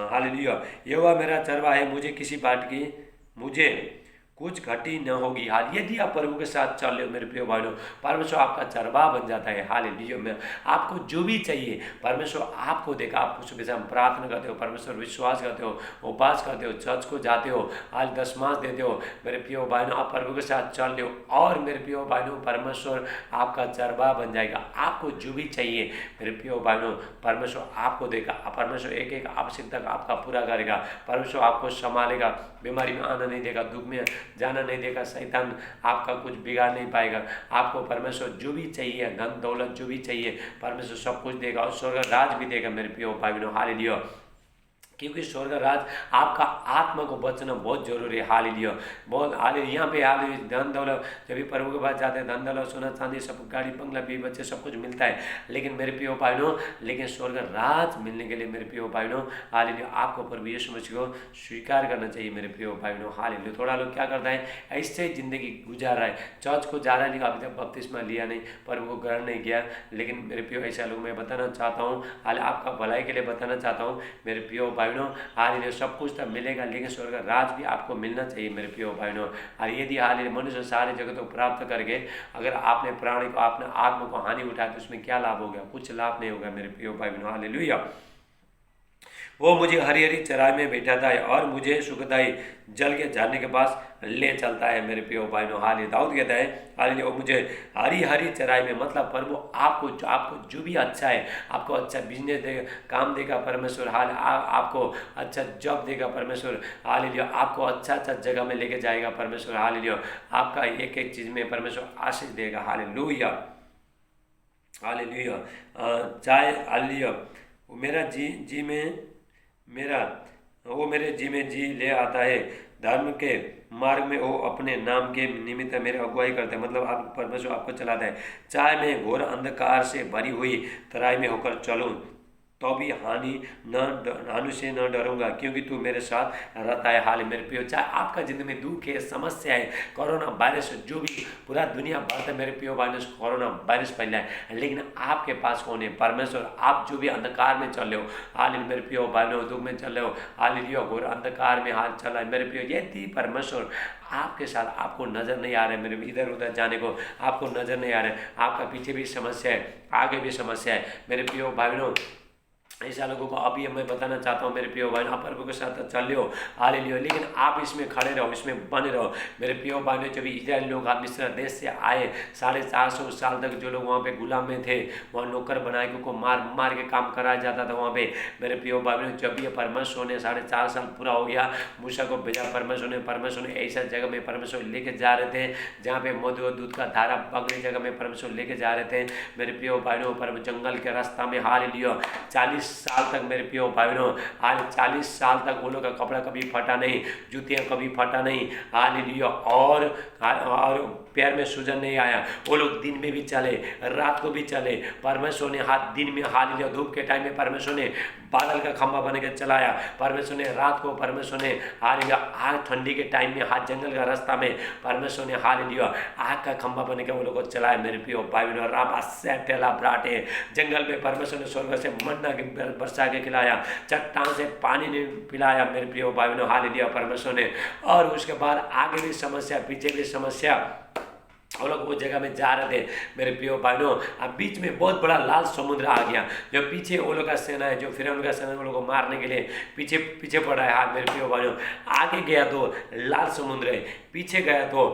hallelujah. यहोवा मेरा चरवा है, मुझे किसी बात की मुझे कुछ घटी न होगी हाल। यदि आप प्रभु के साथ चल रहे हो मेरे प्रिय भाइयों, परमेश्वर आपका चरवाहा बन जाता है हालेलुया में। आपको जो भी चाहिए परमेश्वर आपको देगा। आप कुछ विषय में प्रार्थना करते हो, परमेश्वर विश्वास करते हो, उपवास करते हो, चर्च को जाते हो, आज दशमांश देते हो मेरे प्रिय भाइयों, आप प्रभु के साथ चल रहे हो और मेरे प्रिय भाइयों परमेश्वर आपका चरवाहा बन जाएगा। आपको जो भी चाहिए मेरे प्रिय भाइयों परमेश्वर आपको देगा। परमेश्वर एक एक आवश्यकता आपका पूरा करेगा, परमेश्वर आपको संभालेगा, बीमारी में आना नहीं देगा, दुख में जाना नहीं देगा, शैतान आपका कुछ बिगाड़ नहीं पाएगा। आपको परमेश्वर जो भी चाहिए धन दौलत जो भी चाहिए परमेश्वर सब कुछ देगा और स्वर्ग राज भी देगा मेरे प्रिय भाई बहनों हालेलुया। क्योंकि स्वर्ग राज आपका आत्मा को बचना बहुत जरूरी है हालेलुया बहुत हालेलुया। यहाँ पे हालेलुया धन दौलत जब भी प्रभु के पास जाते हैं धन दौलत सोना चांदी सब गाड़ी बंगला बीवी बच्चे सब कुछ मिलता है, लेकिन मेरे प्रिय भाइयों लेकिन स्वर्ग राज मिलने के लिए मेरे प्रिय भाइयों हालेलुया आपको प्रभु यीशु मसीह को स्वीकार करना चाहिए मेरे प्रिय भाइयों हालेलुया। थोड़ा लोग क्या करता है ऐसे जिंदगी गुजार रहा है, चर्च को जा रहा है लेकिन अभी तक बपतिस्मा लिया नहीं, प्रभु को ग्रहण नहीं किया। लेकिन मेरे प्रिय ऐसा लोग मैं बताना चाहता हूँ हाल आपका भलाई के लिए बताना चाहता हूँ मेरे प्रिय भाइयों हालेलुया सब कुछ तब मिलेगा लेकिन स्वर्ग राज भी आपको मिलना चाहिए मेरे प्रिय भाइयों। और यदि हालेलुया मनुष्य सारे जगत को प्राप्त करके अगर आपने प्राणी को आपने आत्मा को हानि उठाया तो उसमें क्या लाभ हो गया, कुछ लाभ नहीं होगा मेरे प्रिय भाइयों हालेलुया। वो मुझे हरी हरी चराई में बैठाता है और मुझे सुखदाई जल के झरने के पास ले चलता है मेरे प्रिय भाइयों हालेलुया। दाऊद कहता है हालेलुया वो मुझे हरी हरी चराई में मतलब प्रभु आपको जो भी अच्छा है, आपको अच्छा बिजनेस देगा, काम देगा परमेश्वर आपको अच्छा जॉब देगा परमेश्वर हालेलुया, आपको अच्छा जगह में लेके जाएगा परमेश्वर हालेलुया, आपका एक एक चीज़ में परमेश्वर आशीष देगा हालेलुया हालेलुया। चाहे हालेलुया वो मेरे जी में जी ले आता है, धर्म के मार्ग में वो अपने नाम के निमित्त मेरे अगुवाई करते हैं, मतलब आप परमेश्वर आपको चलाता है। चाहे मैं घोर अंधकार से भरी हुई तराई में होकर चलूँ तो भी हानि से न डरूंगा, क्योंकि तू मेरे साथ रहता है। हाल मेरे प्रियो, चाहे आपका जिंदगी में दुख है, समस्या है, कोरोना वायरस जो भी पूरा दुनिया भर में मेरे प्रियो वायरस कोरोना वायरस फैला है, लेकिन आपके पास कौन है? परमेश्वर। आप जो भी अंधकार में चल रहे हो, हाल मेरे प्रियो भाइयों, दुख में चल रहे हो, हाल घोर अंधकार में हाल चल रहा है मेरे प्रियो, यदि परमेश्वर आपके साथ, आपको नजर नहीं आ रहा है मेरे इधर उधर जाने को, आपको नजर नहीं आ रहा है, आपका पीछे भी समस्या है, आगे भी समस्या है मेरे प्रियो भाइयों, ऐसा लोगों को अभी मैं बताना चाहता हूँ मेरे प्रियो भाई, आप प्रभु के साथ चल रहे हो, हालेलुया, लेकिन आप इसमें खड़े रहो, इसमें बने रहो मेरे प्रियो भाई। जब इजराइल लोग मिस्र देश से आए, 450 साल तक जो लोग वहाँ पे गुलाम में थे, वहाँ नौकर बनाए को मार मार के काम कराया जाता था वहाँ पे मेरे प्रियो भाई। जब ये परमेश्वर ने 4.5 साल पूरा हो गया, मूसा को भेजा परमेश्वर ने ऐसा जगह में परमेश्वर लेके जा रहे थे जहाँ पे मधु और दूध का धारा बगने जगह में परमेश्वर लेके जा रहे थे मेरे प्रियो भाइयों, पर जंगल के रास्ता में, हालेलुया, 40 साल तक मेरे प्रियो भाइयों, आज 40 साल तक वो लोग का कपड़ा कभी फटा नहीं, जूतियाँ कभी फटा नहीं, हालेलुया, और पैर में सूजन नहीं आया। वो लोग दिन में भी चले, रात को भी चले, परमेश्वर ने हाथ दिन में, हालेलुया, धूप के टाइम में परमेश्वर ने बादल का खंभा बन के चलाया, परमेश्वर ने रात को, परमेश्वर ने हालेलुया आग, ठंडी के टाइम में हाथ जंगल का रास्ता में परमेश्वर ने हालेलुया आग का खंभा बन के वो लोग को चलाया मेरे प्रियो भाइयों। राबा सेटेला ब्राटे, जंगल में परमेश्वर ने स्वर्ग से मन्ना के बरसा के खिलाया, चट्टान से पानी ने पिलाया मेरे प्रियो भाइयों, हालेलुया परमेश्वर ने। और उसके बाद आगे भी समस्या, पीछे भी समस्या, वो लोग वो जगह में जा रहे थे मेरे प्रियो भाइयों। अब बीच में बहुत बड़ा लाल समुद्र आ गया, जो पीछे वो लोग का सेना है, जो फिर उनका सेना वो लोग को मारने के लिए पीछे पीछे पड़ रहा है। हाँ मेरे प्रियो भाइयों, आगे गया तो लाल समुद्र है, पीछे गया तो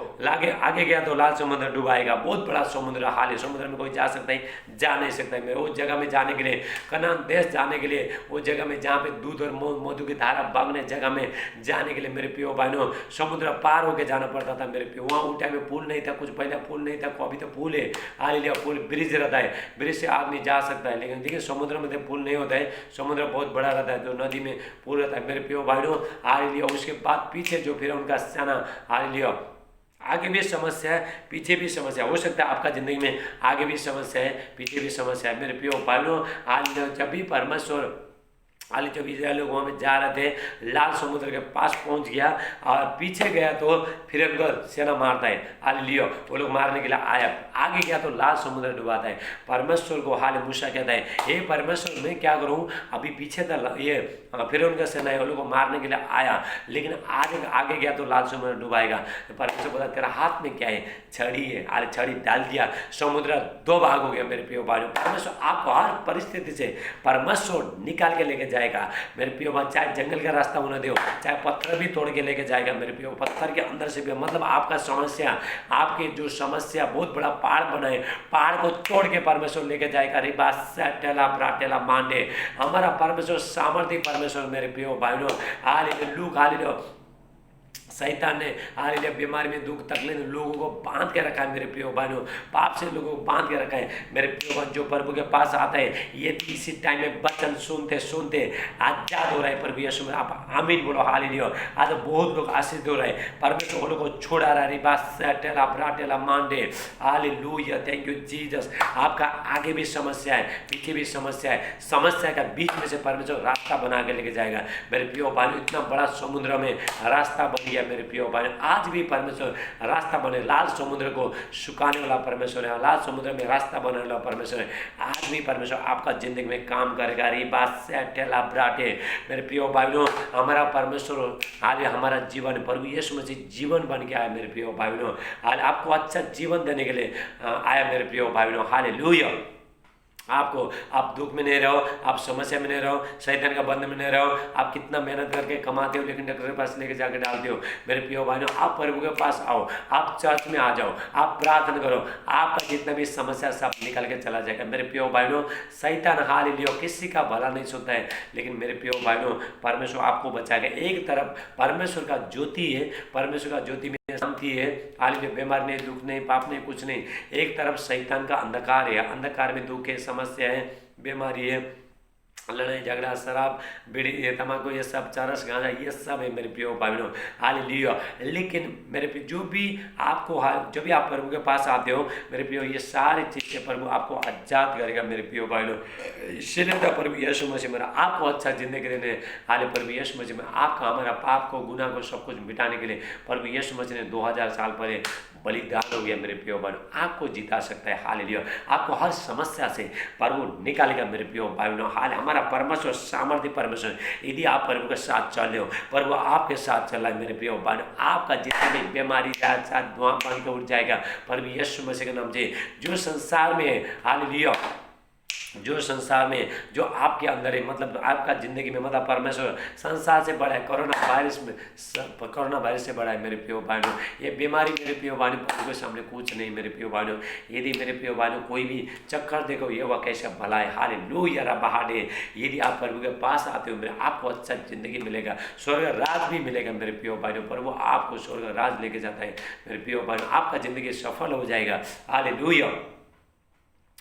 आगे गया तो लाल समुद्र डुबाएगा, बहुत बड़ा समुद्र हाल है, समुद्र में कोई जा सकता है, जा नहीं सकता है। मैं उस जगह में जाने के लिए, कनान देश जाने के लिए, वो जगह में जहाँ पे दूध और मधु की धारा बगने जगह में जाने के लिए मेरे प्रियो भाइयों, समुद्र पार होके जाना पड़ता था मेरे प्रियो। वहाँ उस टाइम में पुल नहीं था, कुछ पहले पुल नहीं था, अभी तो पुल है, हालेलुया, पुल ब्रिज रहता है, ब्रिज से आदमी जा सकता है। लेकिन देखिए समुद्र में तो पुल नहीं होता है, समुद्र बहुत बड़ा रहता है, जो नदी में पुल रहता है मेरे प्रियो भाइयों, हालेलुया। उसके बाद पीछे जो फिर उनका सेना, हालेलुया, आगे भी समस्या है, पीछे भी समस्या, हो सकता है आपका जिंदगी में आगे भी समस्या है, पीछे भी समस्या है मेरे प्रियो भाइयों। आज जब भी परमेश्वर, हाल जब इजराइल लोग वहाँ में जा रहे थे, लाल समुद्र के पास पहुँच गया और पीछे गया तो फिर उनको सेना मारता है, हालेलुया, वो लोग मारने के लिए आया, आगे गया तो लाल समुद्र डुबाता है। परमेश्वर को हाल मूसा कहता है, हे परमेश्वर मैं क्या करूँ, अभी पीछे था ये फिर उनका सेना है, वो लोग को मारने के लिए आया, लेकिन आगे गया तो लाल समुद्र डुबाएगा। परमेश्वर बोला तेरा हाथ में क्या है? छड़ी है, अरे छड़ी डाल दिया, समुद्र 2 भाग हो गया मेरे प्रियो भाइयों। परमेश्वर आपको हर परिस्थिति से परमेश्वर निकाल के लेके जाएगा मेरे प्रियो भाई, चाहे जंगल का रास्ता होने दो, चाहे पत्थर भी तोड़ के लेके जाएगा मेरे प्रियो, पत्थर के अंदर से भी, मतलब आपका समस्या, आपके जो समस्या बहुत बड़ा पहाड़ बनाए, पहाड़ को तोड़ के परमेश्वर लेके जाएगा। रिबासेला प्राटेला मांडे, हमारा परमेश्वर सामर्थ्य परमेश्वर मेरे प्रियो भाइयों, हालेलुया, लूक हालेलुया, शैतान ने हालेलुया बीमारी में, दुख तकलीफ लोगों को बांध के रखा है मेरे प्रियो भाइयों, पाप से लोगों को बांध के रखा है मेरे प्रियो भाई। जो प्रभु के पास आता है, ये इसी टाइम में वचन सुनते सुनते आजाद हो रहा है प्रभु यीशु में, आप आमीन बोलो, हालेलुया। आज बहुत लोग आशीष हो रहे हैं, परमेश्वर वो लोग को छोड़ा रहा है, रिबासेला ब्राटेला मांडे, हालेलुया, थैंक यू जीसस। आपका आगे भी समस्या है, पीछे भी समस्या है, समस्या का बीच में से परमेश्वर रास्ता बना के लेके जाएगा मेरे प्रियो भाई। इतना बड़ा समुद्र में रास्ता बन गया मेरे प्रियो भाई, आज भी परमेश्वर रास्ता बने, लाल समुद्र को सुखाने वाला परमेश्वर है, लाल समुद्र में रास्ता बनाने वाला परमेश्वर है। आज भी परमेश्वर आपका जिंदगी में काम करेगा। रिबासेला ब्राटे मेरे प्रियो भाइयों, हमारा परमेश्वर आज हमारा जीवन प्रभु यीशु मसीह जीवन बन के आया मेरे प्रियो भाइयों, आज आपको अच्छा जीवन देने के लिए आया मेरे प्रियो भाइयों, हालेलुया। आपको, आप दुख में नहीं रहो, आप समस्या में नहीं रहो, शैतान का बंधन में नहीं रहो, आप कितना मेहनत करके कमाते हो लेकिन डॉक्टर के पास लेके जाकर डालते हो मेरे प्रियो भाइयों, आप प्रभु के पास आओ, आप चर्च में आ जाओ, आप प्रार्थना करो, आपका जितना भी समस्या सब निकल के चला जाएगा मेरे प्रियो भाइयों। शैतान हालेलुया किसी का भला नहीं सोचता है, लेकिन मेरे प्रियो भाइयों परमेश्वर आपको बचाएगा। एक तरफ परमेश्वर का ज्योति है, परमेश्वर का ज्योति में शांति है, हालेलुया, बीमार नहीं, दुख नहीं, पाप नहीं, कुछ नहीं। एक तरफ शैतान का अंधकार है, अंधकार में दुख है, समस्या है, बीमारी है, लड़ाई झगड़ा शराब बीड़ी ये तम्बाकू ये सब चरस गांजा ये सब है मेरे प्रियो भाई बहनों। हालेलुया। लेकिन मेरे प्रियो जो भी आपको जो भी आप प्रभु के पास आते हो मेरे प्रियो ये सारी चीज़ें प्रभु आपको आजाद करेगा मेरे प्रियो भाई बहनों। इसलिए तो प्रभु यीशु मसीह मेरा आपको अच्छा जिंदगी देने हाले प्रभु यीशु मसीह में आपका हमारा पाप को गुनाह को सब कुछ मिटाने के लिए प्रभु यीशु मसीह ने 2000 साल पहले बलिदान हो गया मेरे प्रियो भाई। आपको जिता सकता है। हालेलुया। आपको हर समस्या से प्रभु निकालेगा मेरे प्रियो भाई बहनों। हाल हमारा परमेश्वर सामर्थ्य परमेश्वर, यदि आप प्रभु के साथ चले हो प्रभु आपके साथ चल रहा है मेरे प्रियो भाई। आपका जितनी भी बीमारी साथ धुआं बन के उठ जाएगा प्रभु यीशु मसीह के नाम से। जो संसार में है हालेलुया, जो संसार में जो आपके अंदर है मतलब आपका ज़िंदगी में मतलब परमेश्वर संसार से बड़ा है, कोरोना वायरस से बड़ा है मेरे प्रियो भाइयों। ये बीमारी मेरे प्रियो भाइयों प्रभु के सामने कुछ नहीं मेरे प्रियो भाइयों। यदि मेरे प्रियो भाइयों कोई भी चक्कर देखो ये वह कैसा भला है। हालेलुया रब हाडे। यदि आप प्रभु के पास आते हो मेरे आपको अच्छा ज़िंदगी मिलेगा, स्वर्ग राज भी मिलेगा मेरे प्रियो भाइयों। प्रभु आपको स्वर्ग राज लेके जाता है मेरे प्रियो भाइयों। आपका ज़िंदगी सफल हो जाएगा। हालेलुया।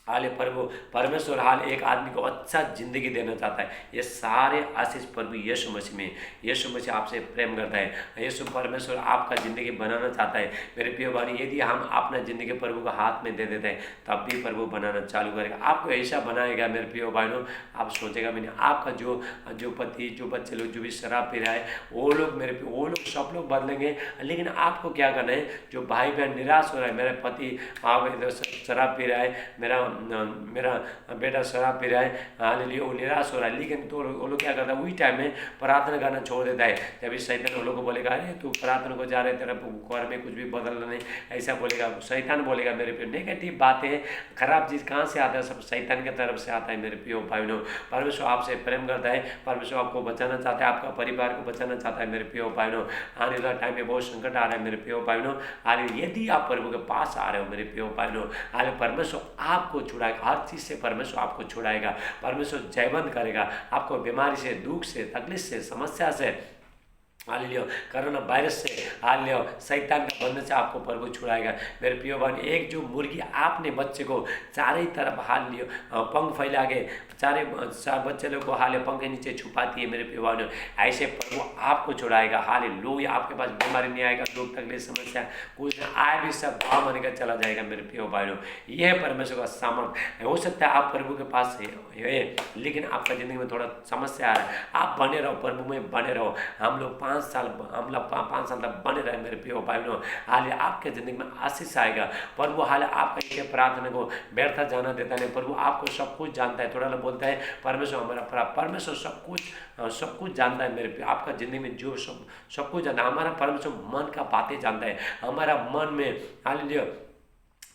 हाल प्रभु परमेश्वर हाल एक आदमी को अच्छा जिंदगी देना चाहता है। ये सारे आशीष प्रभु यीशु मसीह में, यीशु मसीह आपसे प्रेम करता है। यीशु परमेश्वर आपका ज़िंदगी बनाना चाहता है मेरे प्रिय भाई। यदि हम अपना ज़िंदगी प्रभु को हाथ में दे देते हैं तब भी प्रभु बनाना चालू करेगा, आपको ऐसा बनाएगा मेरे प्रिय भाइयों। आप सोचेगा मैंने आपका जो पति जो बच्चे लोग जो भी शराब पी रहा है वो लोग मेरे वो लोग सब लोग बदलेंगे। लेकिन आपको क्या करना है, जो भाई बहन निराश हो रहा है, मेरा पति शराब पी रहा है, मेरा बेटा शराब पी रहा है, हालेलुया, वो निराश हो रहा है। लेकिन तो वो लोग क्या करता है, वही टाइम में प्रार्थना करना छोड़ देता है। जब इस शैतान वो लोग को बोलेगा अरे तू प्रार्थना को जा रहे तेरा घर में कुछ भी बदलना नहीं, ऐसा बोलेगा शैतान बोलेगा मेरे पे। नेगेटिव बातें खराब चीज़ कहाँ से आता है, सब शैतान की तरफ से आता है मेरे प्रियो भाइयों। परमेश्वर आपसे प्रेम करता है, परमेश्वर आपको बचाना चाहता है, आपका परिवार को बचाना चाहता है मेरे प्रियो भाइयों। आने वाला टाइम में बहुत संकट आ रहा है मेरे प्रियो भाइयों। यदि आप प्रभु के पास आ रहे हो मेरे प्रियो भाइयों, परमेश्वर आपको छुड़ाएगा, हर चीज़ से परमेश्वर आपको छुड़ाएगा, परमेश्वर जयवंत करेगा आपको, बीमारी से, दुख से, तकलीफ से, समस्या से, हालेलुया, कोरोना वायरस से, हालेलुया, शैतान का बंधन से आपको प्रभु छुड़ाएगा मेरे प्रियो भाई। एक जो मुर्गी आपने बच्चे को चारों तरफ हाल लियो पंख फैला के चार बच्चे लोग को हाले पंख के नीचे छुपाती है मेरे प्रियो भाई। ऐसे प्रभु आपको छुड़ाएगा। हालेलुया। आपके पास बीमारी नहीं आएगा, दुख तकलीफ समस्या कुछ आए भी सब भाव बन कर चला जाएगा मेरे प्रियो भाइयों। यह है परमेश्वर का सामर्थ्य। हो सकता है आप प्रभु के पास है लेकिन आपका जिंदगी में थोड़ा समस्या आ रहा है, आप बने रहो प्रभु में, बने रहो। हम लोग 5 साल तक बने रहे मेरे प्रियो भाइयों। हाल आपके जिंदगी में आशीष आएगा। प्रभु हाल आपका ये प्रार्थना को व्यर्थ जाना देता नहीं। प्रभु आपको सब कुछ जानता है। थोड़ा लोग बोलता है परमेश्वर हमारा परमेश्वर सब कुछ जानता है मेरे प्रियो। आपका जिंदगी में जो सब कुछ जानता है। हमारा परमेश्वर मन का बातें जानता है। हमारा मन में हालेलुया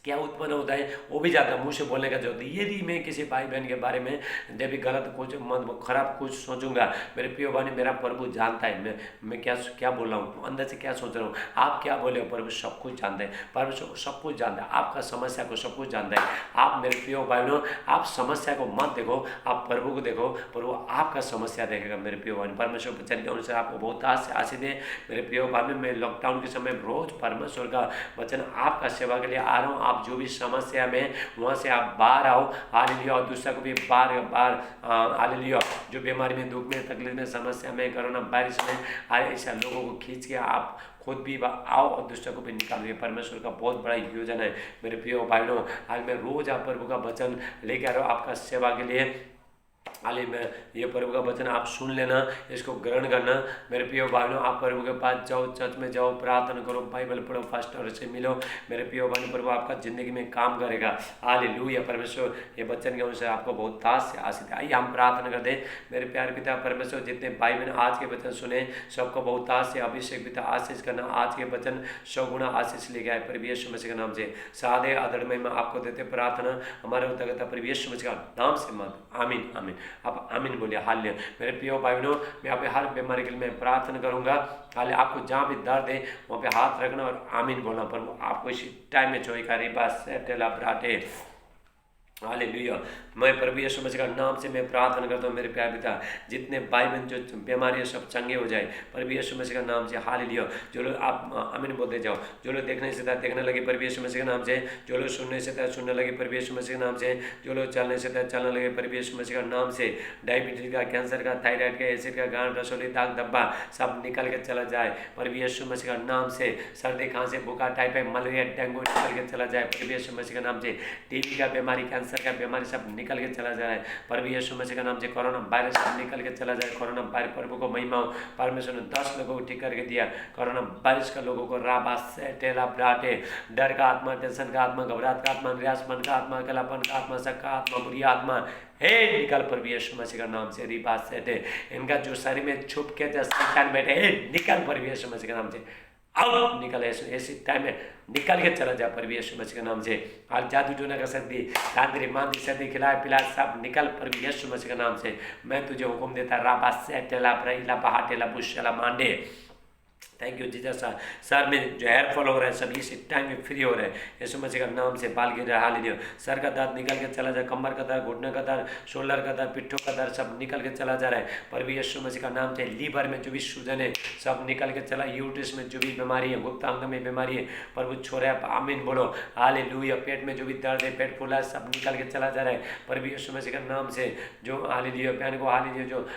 क्या उत्पन्न होता है वो भी ज़्यादा मुँह से बोलने का जरूरत नहीं। यदि मैं किसी भाई बहन के बारे में जब भी गलत कुछ मन खराब कुछ सोचूंगा मेरे प्रियो भाई, मेरा प्रभु जानता है मैं क्या बोल रहा हूँ, अंदर से क्या सोच रहा हूँ, आप क्या बोले हो, प्रभु सब कुछ जानता है। परमेश्वर सब कुछ जानता है, आपका समस्या को सब कुछ जानता है। आप मेरे प्रियो भाइयों आप समस्या को मत देखो, आप प्रभु को देखो, प्रभु आपका समस्या देखेगा मेरे प्रियो भाई। परमेश्वर वचन के अनुसार आपको बहुत आशीष दे मेरे प्रियो भाई। मैं लॉकडाउन के समय रोज परमेश्वर का वचन आपका सेवा के लिए आ रहा हूँ। आप जो भी समस्या में वहाँ से आप बाहर आओ, हालेलुया, और दूसरा को भी बार हालेलुया, जो बीमारी में, दुख में, तकलीफ में, समस्या में, कोरोना वायरस में, ऐसा लोगों को खींच के आप खुद भी आओ और दूसरे को भी निकालिए। परमेश्वर का बहुत बड़ा योजना है मेरे प्रियो भाइयों। आज मैं रोज आप प्रभु का वचन लेके आ रहा हूँ आपका सेवा के लिए। हाल में ये प्रभु का वचन आप सुन लेना, इसको ग्रहण करना मेरे प्रियो भाइयों। आप प्रभु के पास जाओ, चर्च में जाओ, प्रार्थना करो, बाइबल पढ़ो, पास्टर से मिलो मेरे प्रियो भाइयों। प्रभु आपका जिंदगी में काम करेगा। हालेलुया। परमेश्वर ये वचन के अनुसार आपको बहुत ताज से आशीष। आइए हम प्रार्थना कर दें। मेरे प्यारे पिता परमेश्वर, जितने भाई बहन आज के वचन सुने सबको बहुत ताज से अभिषेक पिता आशीष करना। आज के वचन 100 गुना आशीष ले गया प्रभु यीशु मसीह के नाम से। सादे आदरणीय में आपको देते प्रार्थना हमारे उद्धारकर्ता प्रभु यीशु मसीह का नाम से मत। आमीन आमीन। आप आमीन बोलिए। हालेलुया। मेरे प्रियो भाइयों मैं आप हर बीमारी के लिए मैं प्रार्थना करूंगा। हाल आपको जहाँ भी दर्द है वहाँ पे हाथ रखना और आमीन बोलना। पर आपको इसी टाइम में चोई का रिबा सेटेला ब्राटे हालेलुया। मैं प्रभु यीशु मसीह का नाम से मैं प्रार्थना करता हूँ मेरे प्यारे पिता, जितने भाई बहन जो बीमारी सब चंगे हो जाए प्रभु यीशु मसीह का नाम से। हालेलुया। जो लोग आप आमीन बोलते जाओ। जो लोग देखने से था देखने लगे प्रभु यीशु मसीह के नाम से। जो लोग सुनने से था सुनने लगे प्रभु यीशु मसीह के नाम से। जो लोग चलने से था चलने लगे प्रभु यीशु मसीह का नाम से। डायबिटीज का, कैंसर का, थायराइड का, एसिड का, गांठ, रसोली, दाग धब्बा सब निकल के चला जाए प्रभु यीशु मसीह का नाम से। सर्दी, खांसी, बुखार, टाइफाइड, मलेरिया, डेंगू निकल के चला जाए प्रभु यीशु मसीह के नाम से। टीबी का बीमारी, कैंसर का बीमारी सब निकल के चला जा रहा है प्रभु यीशु मसीह के नाम से। कोरोना वायरस सब निकल के चला जाए। कोरोना वायरस प्रभु को महिमा हो। परमेश्वर ने 10 लोगों को ठीक करके दिया। कोरोना वायरस का लोगों को राबास से टेला ब्राटे, डर का आत्मा, टेंशन का आत्मा, घबराहट का आत्मा, निराशपन का आत्मा, अकेलापन का आत्मा, शक का आत्मा, बुरी आत्मा हे निकल प्रभु यीशु मसीह का नाम से। रिबास से इनका जो शरीर में छुप के शैतान बैठे हे निकल प्रभु यीशु मसीह के नाम से। आउट निकल ऐसे टाइम में निकल के चला जा प्रभु यीशु मसीह के नाम से। हाल जादू टोना का शक्ति, तांत्रिक मांत्रिक शक्ति, खिलाए पिलाए सब निकल प्रभु यीशु मसीह के नाम से। मैं तुझे हुक्म देता राबा से टेला प्रेला पहाटेला बुशला मांडे। थैंक यू जीसस सर में जो हेयर फॉल हो रहा है सब इस टाइम में फ्री हो रहे हैं यीशु मसीह का नाम से। बाल गिर रहा है हालेलुया। सर का दर्द निकल के चला जाए, कमर का दर्द, घुटने का दर्द, शोल्डर का दर्द, पिट्ठों का दर्द सब निकल के चला जा रहा है प्रभु यीशु मसीह का नाम से। लीवर में जो भी सूजन है सब निकल के चला। यूट्रस में जो भी बीमारी है, गुप्तांग में बीमारी है प्रभु छोड़े आमीन बोलो हालेलुया। पेट में जो भी दर्द है, पेट फूला है सब निकल के चला जा रहा है प्रभु यीशु मसीह का नाम से। जो हालेलुया बहन को हालेलुया, जो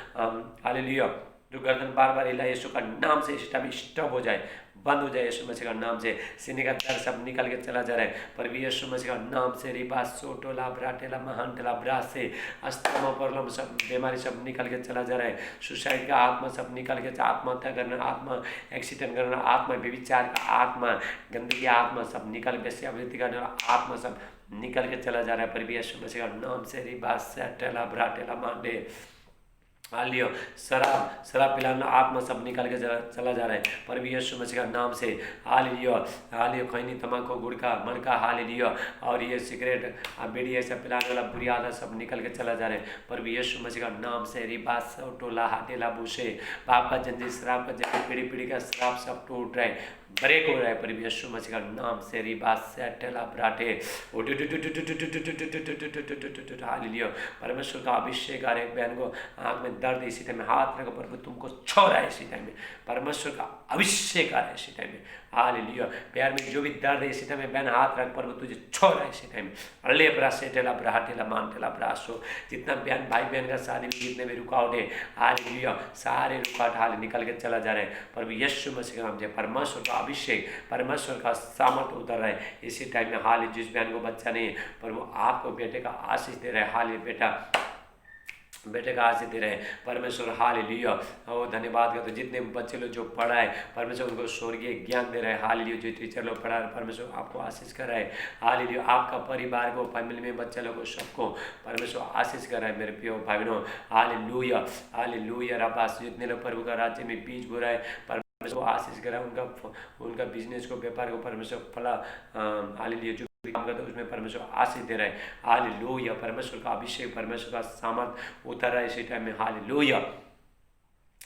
हालेलुया जो गर्दन बार बार हिला यीशु का नाम से इस टाइम स्टॉप हो जाए, बंद हो जाए यीशु मसीह का नाम से। सीने का दर्द सब निकल के चला जा रहा है प्रभु यीशु मसीह का नाम से। रिबा सोटोला ब्राटेला महानटला ब्रास से अस्थमा प्रॉब्लम सब बीमारी सब निकल के चला जा रहा है। सुसाइड का आत्मा सब निकल के, आत्महत्या करना आत्मा, एक्सीडेंट करना आत्मा, व्यभिचार का आत्मा, गंदगी आत्मा सब निकल, वेश्यावृत्ति करने वाला आत्मा सब निकल के चला जा रहा है प्रभु यीशु मसीह का नाम से। रिबा सेटेला ब्राटेला मांडे हालियो। शराब पिलाना आत्मा सब निकल के चला जा रहा है प्रभु यीशु मसीह का नाम से। हालेलुया। हालियो खैनी, तम्बाकू, गुड़खा, मनका हालेलुया और ये सिगरेट, बीड़ी ऐसा पिलाने वाला बुरी आदत सब निकल के चला जा रहा है प्रभु यीशु मसीह का नाम से। रिबास टोला हाटेला बूसे पाप का जंजीर, शराब का जंजीर, पीढ़ी का शराब सब टूट रहा है, ब्रेक हो रहा है प्रभु यीशु मसीह का नाम से। रिबास से टेला ब्राटे हालेलुया। परमेश्वर का अभिषेक आ रहा है। बहन को आँख में दर्द इसी टाइम में हाथ रखो, प्रभु तुमको छो रहा है इसी टाइम में। परमेश्वर का अभिषेक आ रहा है इसी टाइम में हालेलुया। पैर में जो भी दर्द है इसी टाइम में बहन हाथ रख, प्रभु तुझे छो रहा है इसी टाइम में। अल्ले ब्रासे टेला ब्राटेला मानटेला ब्रासो। जितना बहन भाई बहन का शादी में जितने भी रुकावट है हालेलुया सारे रुकावट हाल निकल के चला जा रहा है प्रभु यीशु मसीह के नाम से। परमेश्वर का अभिषेक, परमेश्वर का सामर्थ उतर रहा है इसी टाइम में। हाल जिस बहन को बच्चा नहीं है प्रभु आपको बेटे का आशीष दे रहा है। हाल बेटे का आशीष दे रहे हैं परमेश्वर हालेलुया। ओ धन्यवाद करते जितने बच्चे लोग जो पढ़ा है परमेश्वर उनको स्वर्गीय ज्ञान दे रहे हैं हालेलुया। जो टीचर लोग पढ़ा है परमेश्वर आपको आशीष कर रहा है हालेलुया। आपका परिवार को, फैमिली में बच्चे लोग को सबको परमेश्वर आशीष कर रहा है मेरे प्रिय भाई बहनों हालेलुया हालेलुया। राबास जितने लोग प्रभु का राज्य में बीज बो रहा है परमेश्वर आशीष कर रहा है। उनका बिजनेस को, व्यापार को परमेश्वर फला हालेलुया। जो काम करते उसमें परमेश्वर आशीष दे रहा है हालेलुया। परमेश्वर का अभिषेक, परमेश्वर का सामर्थ उतर रहा है इसी टाइम में हालेलुया।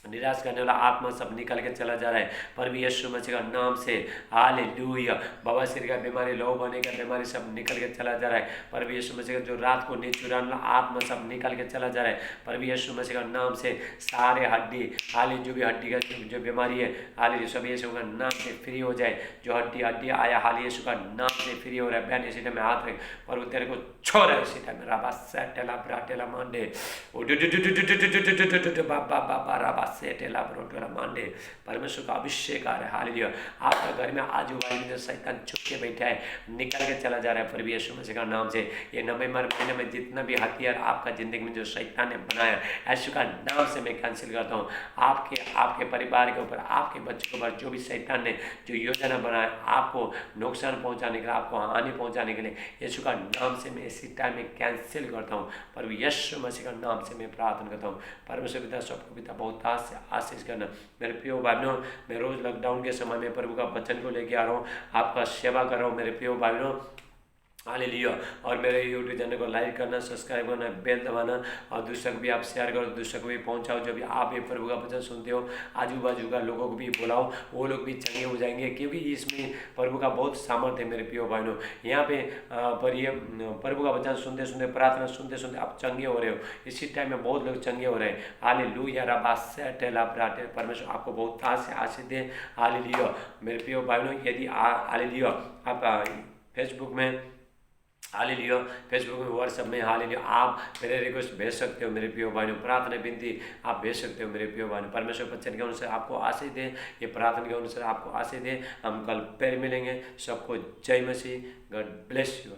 निराश करने वाला आत्मा सब निकल के चला जा रहा है प्रभु यीशु मसीह का नाम से हालेलुया। बवासीर का बीमारी, लो होने का बीमारी सब निकल के चला जा रहा है प्रभु यीशु मसीह का। जो रात को नींद चुराने वाला आत्मा सब निकल के चला जा रहा है प्रभु यीशु मसीह का नाम से। सारे हड्डी हाले जो भी हड्डी का जो बीमारी है हाले सब यीशु का नाम से फ्री हो जाए। जो हड्डी आया हाल यीशु का नाम से फ्री हो रहा है। बहन इसी टाइम में हाथ रख प्रभु तेरे को छोड़ रहा है इसी टाइम में। राबास टेला ब्राटेला मांडे बाबा राबास से टेला ब्रोटेला मांडे। परमेश्वर का अभिषेक आ रहा है हालेलुया। आपका घर में आजू बाजू में जो शैतान छुप के बैठा है निकल के चला जा रहा है प्रभु यीशु मसीह का नाम से। ये नवंबर महीने में जितना भी हथियार आपका जिंदगी में जो शैतान ने बनाया यीशु का नाम से मैं कैंसिल करता हूँ। आपके परिवार के ऊपर, आपके बच्चों के ऊपर जो भी शैतान ने जो योजना बनाया आपको नुकसान पहुँचाने के लिए, आपको हानि पहुँचाने के लिए यीशु का नाम से मैं इसी टाइम में कैंसिल करता हूँ प्रभु यीशु मसीह का नाम से मैं प्रार्थना करता हूँ। परमेश्वर पिता सबको पिता बहुत आशीष करना मेरे प्रिय भाइयों। मैं रोज लॉकडाउन के समय में प्रभु का वचन को लेके आ रहा हूँ, आपका सेवा कर रहा हूँ मेरे प्रिय भाइयों हालेलुया। और मेरे यूट्यूब चैनल को लाइक करना, सब्सक्राइब करना, बेल दबाना, और दूसरों को भी आप शेयर करो, दूसरों को भी पहुंचाओ। जब भी आप ये प्रभु का वचन सुनते हो, आजू बाजू का लोगों को भी बुलाओ, वो लोग भी चंगे हो जाएंगे, क्योंकि इसमें प्रभु का बहुत सामर्थ्य है मेरे प्रियो भाइयों। यहाँ पे पर ये प्रभु का वचन सुनते सुनते, प्रार्थना सुनते सुनते आप चंगे हो रहे हो। इसी टाइम में बहुत लोग चंगे हो रहे हैं। हालेलुया। रबासे टेला प्राटे, परमेश्वर आपको बहुत ताज से आशीष दे। हालेलुया। मेरे प्रियो भाइयों, यदि हालेलुया आप फेसबुक में, हालेलुया, फेसबुक में, व्हाट्सएप में, हालेलुया, आप मेरे रिक्वेस्ट भेज सकते हो मेरे प्रियो भाइयों, प्रार्थना विनती आप भेज सकते हो मेरे प्रियो भाइयों। परमेश्वर वचन के अनुसार आपको आशीष दे, ये प्रार्थना के अनुसार आपको आशीष दे। हम कल फिर मिलेंगे। सबको जय मसीह। God bless you.